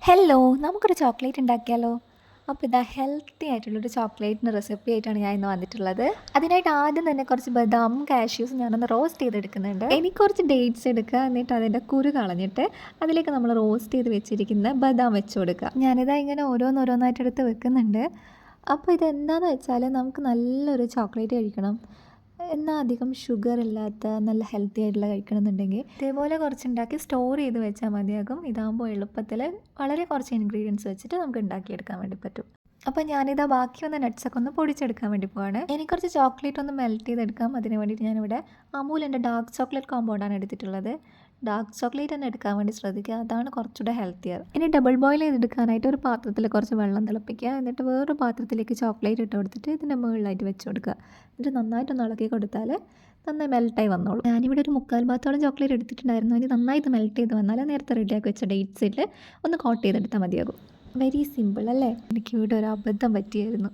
Hello, നമുക്കൊരു chocolate ഉണ്ടാക്കിയാലോ? അപ്പോൾ ഇതാ ഹെൽത്തി ആയിട്ടുള്ളൊരു ചോക്ലേറ്റിൻ്റെ റെസിപ്പി ആയിട്ടാണ് ഞാൻ ഇന്ന് വന്നിട്ടുള്ളത്. അതിനായിട്ട് ആദ്യം തന്നെ കുറച്ച് ബദാമും കാഷ്യൂസും ഞാനൊന്ന് റോസ്റ്റ് ചെയ്തെടുക്കുന്നുണ്ട്. എനിക്ക് കുറച്ച് ഡേറ്റ്സ് എടുക്കുക, എന്നിട്ട് അതിൻ്റെ കുരു കളഞ്ഞിട്ട് അതിലേക്ക് നമ്മൾ റോസ്റ്റ് ചെയ്ത് വെച്ചിരിക്കുന്ന ബദാം വെച്ച് കൊടുക്കുക. ഞാനിതാ ഇങ്ങനെ ഓരോന്നോരോന്നായിട്ട് എടുത്ത് വെക്കുന്നുണ്ട്. അപ്പോൾ ഇതെന്താണെന്ന് വെച്ചാൽ നമുക്ക് നല്ലൊരു ചോക്ലേറ്റ് കഴിക്കണം, എന്നാൽ അധികം ഷുഗർ ഇല്ലാത്ത നല്ല ഹെൽത്തി ആയിട്ടുള്ള കഴിക്കണമെന്നുണ്ടെങ്കിൽ ഇതേപോലെ കുറച്ചുണ്ടാക്കി സ്റ്റോർ ചെയ്ത് വെച്ചാൽ മതിയാകും. ഇതാകുമ്പോൾ എളുപ്പത്തിൽ വളരെ കുറച്ച് ഇൻഗ്രീഡിയൻസ് വെച്ചിട്ട് നമുക്ക് ഉണ്ടാക്കിയെടുക്കാൻ വേണ്ടി പറ്റും. അപ്പോൾ ഞാനിതാ ബാക്കി വന്ന നട്ട്സൊക്കെ ഒന്ന് പൊടിച്ചെടുക്കാൻ വേണ്ടി പോവാണ്. എനിക്ക് കുറച്ച് ചോക്ലേറ്റ് ഒന്ന് മെൽറ്റ് ചെയ്തെടുക്കാം. അതിന് വേണ്ടിയിട്ട് ഞാനിവിടെ അമൂലിൻ്റെ ഡാർക്ക് ചോക്ലേറ്റ് കോമ്പൗണ്ടാണ് എടുത്തിട്ടുള്ളത്. ഡാർക്ക് ചോക്ലേറ്റ് തന്നെ എടുക്കാൻ വേണ്ടി ശ്രദ്ധിക്കുക, അതാണ് കുറച്ചുകൂടെ ഹെൽത്തിയർ. ഇനി ഡബിൾ ബോയിൽ ചെയ്തെടുക്കാനായിട്ട് ഒരു പാത്രത്തിൽ കുറച്ച് വെള്ളം തിളപ്പിക്കുക, എന്നിട്ട് വേറൊരു പാത്രത്തിലേക്ക് ചോക്ലേറ്റ് ഇട്ട് കൊടുത്തിട്ട് ഇതിൻ്റെ മുകളിലായിട്ട് വെച്ച് കൊടുക്കുക. എന്നിട്ട് നന്നായിട്ടൊന്ന് ഇളക്കി കൊടുത്താൽ നന്നായി മെൽട്ടായി വന്നോളൂ. ഞാനിവിടെ ഒരു 3/4 ചോക്ലേറ്റ് എടുത്തിട്ടുണ്ടായിരുന്നു. ഇനി നന്നായി ഇത് മെൽറ്റ് ചെയ്ത് വന്നാൽ നേരത്തെ റെഡിയാക്കി വെച്ച ഡേറ്റ്സിൽ ഒന്ന് കോട്ട് ചെയ്തെടുത്താൽ മതിയാകും. വെരി സിമ്പിൾ അല്ലേ? എനിക്ക് ഇവിടെ ഒരു അബദ്ധം പറ്റിയായിരുന്നു.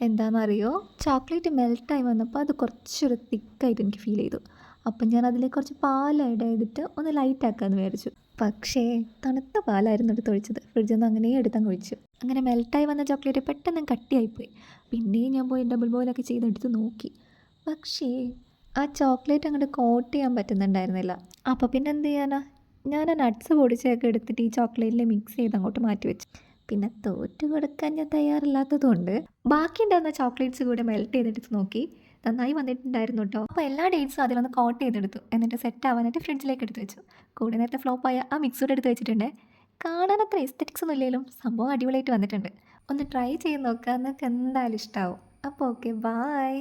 എന്താണെന്നറിയോ, ചോക്ലേറ്റ് മെൽട്ടായി വന്നപ്പോൾ അത് കുറച്ചൊരു തിക്കായിട്ട് എനിക്ക് ഫീൽ ചെയ്തു. അപ്പം ഞാൻ അതിലേക്ക് കുറച്ച് പാൽ ആഡ് ചെയ്തിട്ട് ഒന്ന് ലൈറ്റ് ആക്കാമെന്ന് വിചാരിച്ചു. പക്ഷേ തണുത്ത പാലായിരുന്നു എടുത്തൊഴിച്ചത്. ഫ്രിഡ്ജിൽ നിന്ന് അങ്ങനെ എടുത്തങ്ങ് ഒഴിച്ചു. അങ്ങനെ മെൽട്ടായി വന്ന ചോക്ലേറ്റ് പെട്ടെന്ന് കട്ടിയായിപ്പോയി. പിന്നെയും ഞാൻ പോയി ഡബിൾ ബോയിലൊക്കെ ചെയ്തെടുത്ത് നോക്കി. പക്ഷേ ആ ചോക്ലേറ്റ് അങ്ങോട്ട് കോട്ട് ചെയ്യാൻ പറ്റുന്നുണ്ടായിരുന്നില്ല. അപ്പോൾ പിന്നെ എന്ത് ചെയ്യാനാ, ഞാൻ ആ നട്ട്സ് പൊടിച്ചൊക്കെ എടുത്തിട്ട് ഈ ചോക്ലേറ്റിൽ മിക്സ് ചെയ്ത് അങ്ങോട്ട് മാറ്റി വെച്ചു. പിന്നെ തോറ്റു കൊടുക്കാൻ ഞാൻ തയ്യാറില്ലാത്തതുകൊണ്ട് ബാക്കി ഉണ്ടായിരുന്ന ചോക്ലേറ്റ്സ് കൂടെ മെൽറ്റ് ചെയ്തെടുത്ത് നോക്കി. നന്നായി വന്നിട്ടുണ്ടായിരുന്നു കേട്ടോ. അപ്പോൾ എല്ലാ ഡേറ്റ്സും അതിലൊന്ന് കോട്ട് ചെയ്തെടുത്തു. എന്നിട്ട് സെറ്റ് ആവാനായിട്ട് ഫ്രിഡ്ജിലേക്ക് എടുത്ത് വെച്ചു. കൂടെ നേരത്തെ ഫ്ലോപ്പായ ആ മിക്സൂടെ എടുത്ത് വെച്ചിട്ടുണ്ട്. കാണാൻ അത്ര എസ്തെറ്റിക്സ് ഒന്നും ഇല്ലെങ്കിലും സംഭവം അടിപൊളിയായിട്ട് വന്നിട്ടുണ്ട്. ഒന്ന് ട്രൈ ചെയ്ത് നോക്കുക, നിങ്ങൾക്ക് എന്തായാലും ഇഷ്ടമാവും. അപ്പോൾ ഓക്കെ, ബായ്.